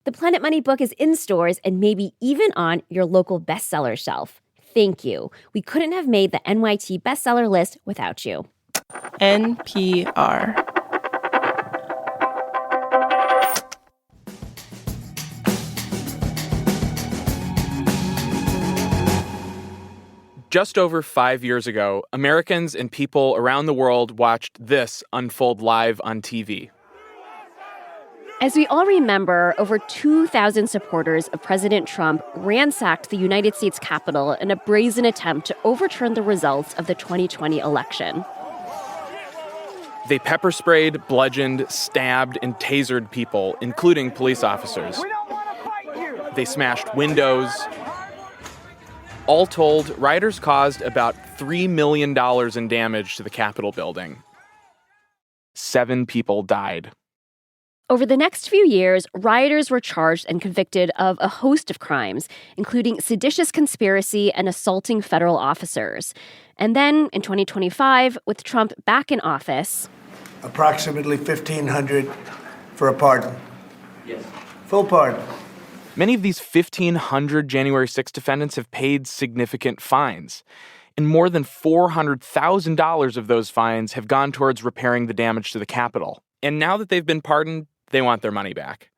The Planet Money book is in stores and maybe even on your local bestseller shelf. Thank you. We couldn't have made the NYT bestseller list without you. NPR. Just over 5 years ago, Americans and people around the world watched this unfold live on TV. As we all remember, over 2,000 supporters of President Trump ransacked the United States Capitol in a brazen attempt to overturn the results of the 2020 election. They pepper sprayed, bludgeoned, stabbed, and tasered people, including police officers. They smashed windows. All told, rioters caused about $3 million in damage to the Capitol building. 7 people died. Over the next few years, rioters were charged and convicted of a host of crimes, including seditious conspiracy and assaulting federal officers. And then, in 2025, with Trump back in office... Approximately 1,500 for a pardon. Yes. Full pardon. Many of these 1,500 January 6 defendants have paid significant fines. And more than $400,000 of those fines have gone towards repairing the damage to the Capitol. And now that they've been pardoned, they want their money back.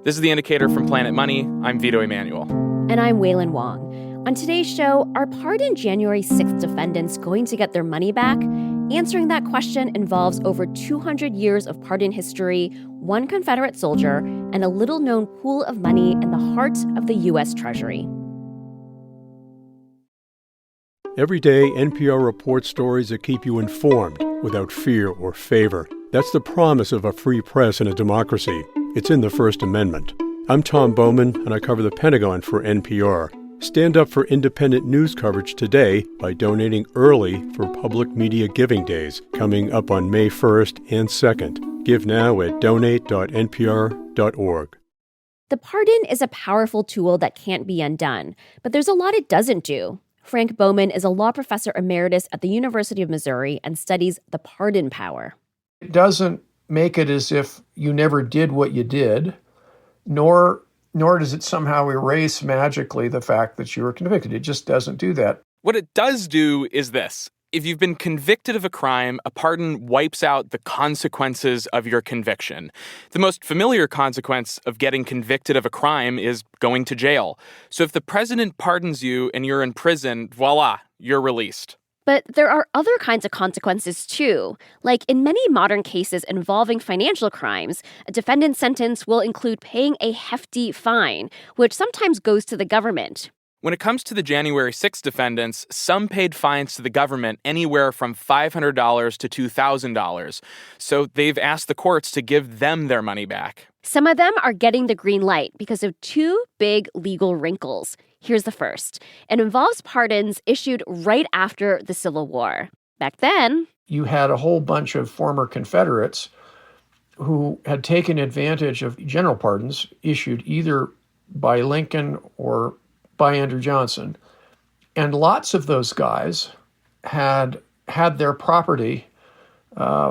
This is The Indicator from Planet Money. I'm Vito Emanuel. And I'm Waylon Wong. On today's show, are pardoned January 6th defendants going to get their money back? Answering that question involves over 200 years of pardon history, one Confederate soldier, and a little-known pool of money in the heart of the U.S. Treasury. Every day, NPR reports stories that keep you informed without fear or favor. That's the promise of a free press in a democracy. It's in the First Amendment. I'm Tom Bowman, and I cover the Pentagon for NPR. Stand up for independent news coverage today by donating early for Public Media Giving Days, coming up on May 1st and 2nd. Give now at donate.npr.org. The pardon is a powerful tool that can't be undone, but there's a lot it doesn't do. Frank Bowman is a law professor emeritus at the University of Missouri and studies the pardon power. It doesn't make it as if you never did what you did, nor does it somehow erase magically the fact that you were convicted. It just doesn't do that. What it does do is this. If you've been convicted of a crime, a pardon wipes out the consequences of your conviction. The most familiar consequence of getting convicted of a crime is going to jail. So if the president pardons you and you're in prison, voila, you're released. But there are other kinds of consequences, too. Like in many modern cases involving financial crimes, a defendant's sentence will include paying a hefty fine, which sometimes goes to the government. When it comes to the January 6 defendants, some paid fines to the government anywhere from $500 to $2,000. So they've asked the courts to give them their money back. Some of them are getting the green light because of 2 big legal wrinkles. Here's the first. It involves pardons issued right after the Civil War. Back then, you had a whole bunch of former Confederates who had taken advantage of general pardons issued either by Lincoln or by Andrew Johnson. And lots of those guys had their property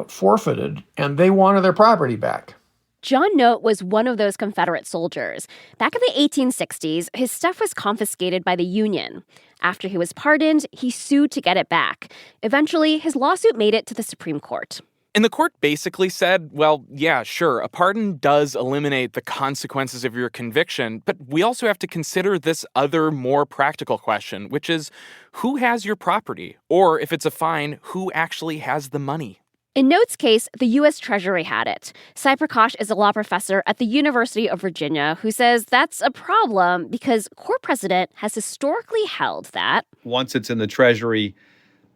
forfeited, and they wanted their property back. John Note was one of those Confederate soldiers. Back in the 1860s, his stuff was confiscated by the Union. After he was pardoned, he sued to get it back. Eventually, his lawsuit made it to the Supreme Court. And the court basically said, well, yeah, sure, a pardon does eliminate the consequences of your conviction, but we also have to consider this other, more practical question, which is, who has your property? Or if it's a fine, who actually has the money? In Note's case, the U.S. Treasury had it. Sai Prakash is a law professor at the University of Virginia who says that's a problem because court precedent has historically held that once it's in the Treasury,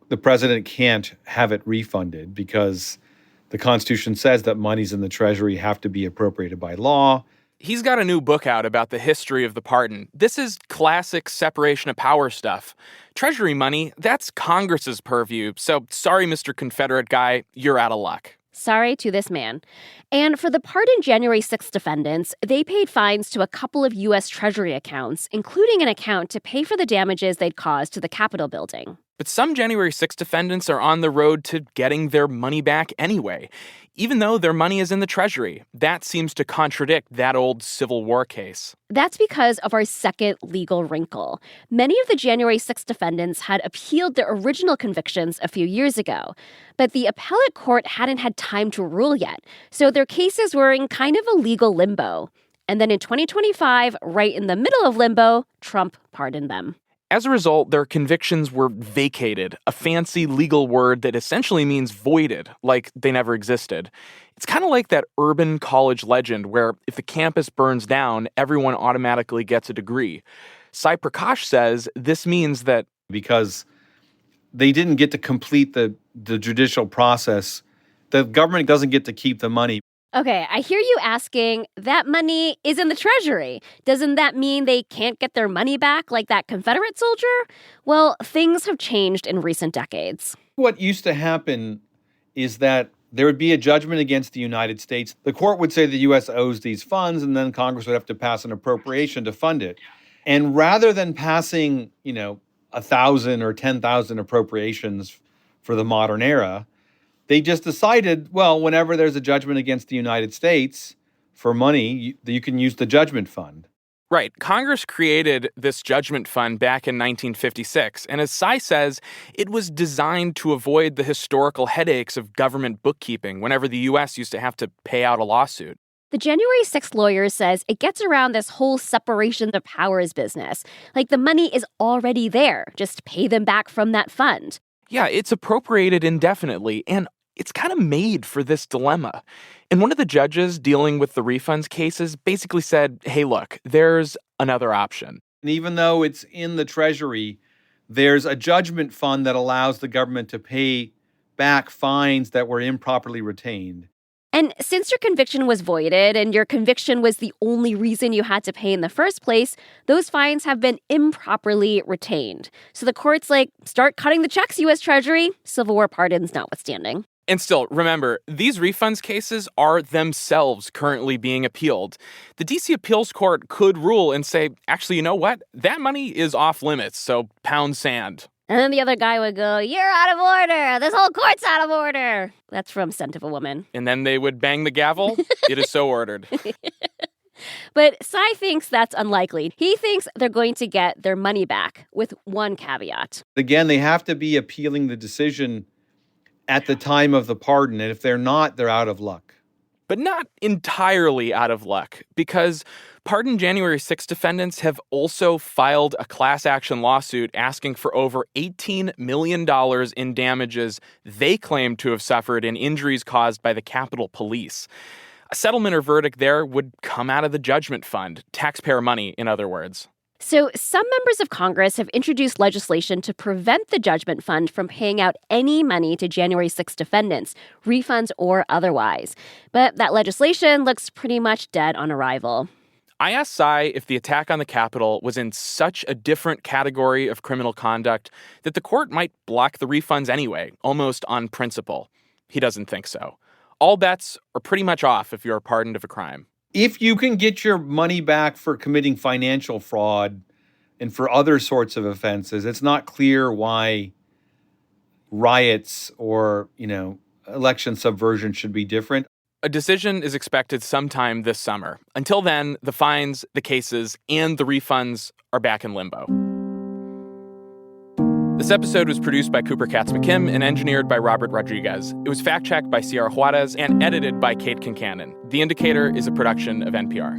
the president can't have it refunded because the Constitution says that monies in the Treasury have to be appropriated by law. He's got a new book out about the history of the pardon. This is classic separation of power stuff. Treasury money, that's Congress's purview. So sorry, Mr. Confederate guy, you're out of luck. Sorry to this man. And for the pardoned January 6th defendants, they paid fines to a couple of U.S. Treasury accounts, including an account to pay for the damages they'd caused to the Capitol building. But some January 6 defendants are on the road to getting their money back anyway, even though their money is in the Treasury. That seems to contradict that old Civil War case. That's because of our second legal wrinkle. Many of the January 6 defendants had appealed their original convictions a few years ago, but the appellate court hadn't had time to rule yet, so their cases were in kind of a legal limbo. And then in 2025, right in the middle of limbo, Trump pardoned them. As a result, their convictions were vacated, a fancy legal word that essentially means voided, like they never existed. It's kind of like that urban college legend where if the campus burns down, everyone automatically gets a degree. Sai Prakash says this means that because they didn't get to complete the judicial process, the government doesn't get to keep the money. Okay, I hear you asking, that money is in the Treasury. Doesn't that mean they can't get their money back like that Confederate soldier? Well, things have changed in recent decades. What used to happen is that there would be a judgment against the United States. The court would say the U.S. owes these funds, and then Congress would have to pass an appropriation to fund it. And rather than passing, 1,000 or 10,000 appropriations for the modern era, they just decided, well, whenever there's a judgment against the United States for money, you can use the judgment fund. Right. Congress created this judgment fund back in 1956, and as Sai says, it was designed to avoid the historical headaches of government bookkeeping whenever the U.S. used to have to pay out a lawsuit. The January 6th lawyer says it gets around this whole separation of powers business. Like the money is already there. Just pay them back from that fund. Yeah, it's appropriated indefinitely, and it's kind of made for this dilemma. And one of the judges dealing with the refunds cases basically said, hey, look, there's another option. And even though it's in the Treasury, there's a judgment fund that allows the government to pay back fines that were improperly retained. And since your conviction was voided and your conviction was the only reason you had to pay in the first place, those fines have been improperly retained. So the court's like, start cutting the checks, U.S. Treasury, Civil War pardons notwithstanding. And still, remember, these refunds cases are themselves currently being appealed. The D.C. Appeals Court could rule and say, actually, you know what? That money is off limits, so pound sand. And then the other guy would go, you're out of order. This whole court's out of order. That's from Scent of a Woman. And then they would bang the gavel. It is so ordered. But Sai thinks that's unlikely. He thinks they're going to get their money back with one caveat. Again, they have to be appealing the decision at the time of the pardon. And if they're not, they're out of luck. But not entirely out of luck, because pardoned January 6 defendants have also filed a class action lawsuit asking for over $18 million in damages they claim to have suffered in injuries caused by the Capitol Police. A settlement or verdict there would come out of the judgment fund, taxpayer money, in other words. So some members of Congress have introduced legislation to prevent the judgment fund from paying out any money to January 6 defendants, refunds or otherwise. But that legislation looks pretty much dead on arrival. I asked Sai if the attack on the Capitol was in such a different category of criminal conduct that the court might block the refunds anyway, almost on principle. He doesn't think so. All bets are pretty much off if you're pardoned of a crime. If you can get your money back for committing financial fraud and for other sorts of offenses, it's not clear why riots or, election subversion should be different. A decision is expected sometime this summer. Until then, the fines, the cases, and the refunds are back in limbo. This episode was produced by Cooper Katz-McKim and engineered by Robert Rodriguez. It was fact-checked by Sierra Juarez and edited by Kate Kincannon. The Indicator is a production of NPR.